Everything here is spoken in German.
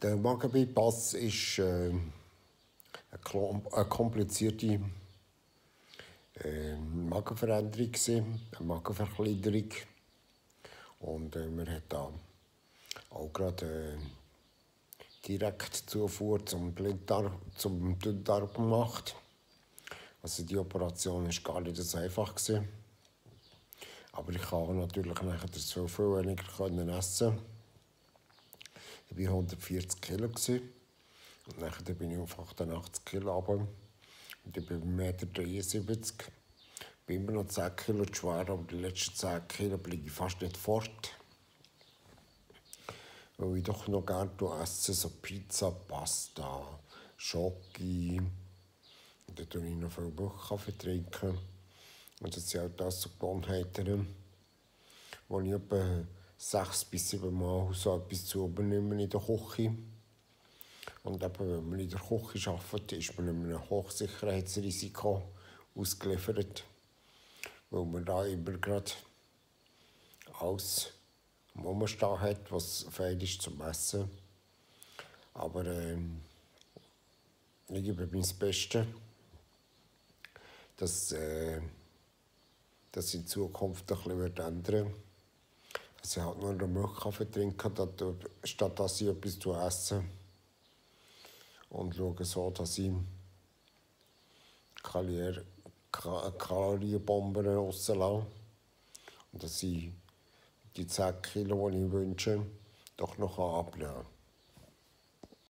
Der Magenbypass ist eine komplizierte Magenveränderung, eine Magenverkleinerung. Und man hat da auch gerade direkt Zufuhr zum Dünndarm gemacht. Also die Operation war gar nicht so einfach. Aber ich konnte natürlich nachher so viel weniger essen. Ich war 140 Kilo. Und nachher bin ich auf 88 Kilo runter. Und ich bin 1,73 Meter. Ich bin immer noch 10 Kilo zu schwer, aber die letzten 10 Kilo bleibe ich fast nicht fort. Weil ich doch noch gerne esse, so Pizza, Pasta, Schoki. Und dann trinke ich noch viel Milchkaffee trinken. Und das sind auch das so Gewohnheiten, wo ich etwa 6 bis 7 Mal so etwas zu übernehme in der Küche. Und eben, wenn man in der Küche arbeitet, ist man einem Hochsicherheitsrisiko ausgeliefert, weil man da immer gerade alles rumstehen hat, was fein ist zum Essen. Aber ich gebe mein Bestes, dass in Zukunft ein bisschen ändern wird. Dass ich halt nur einen Milchkaffee trinke, statt dass ich etwas esse. Und schaue so, dass ich Kalorienbomben rauslasse. Und dass ich die 10 Kilo, die ich wünsche, doch noch abnehmen kann.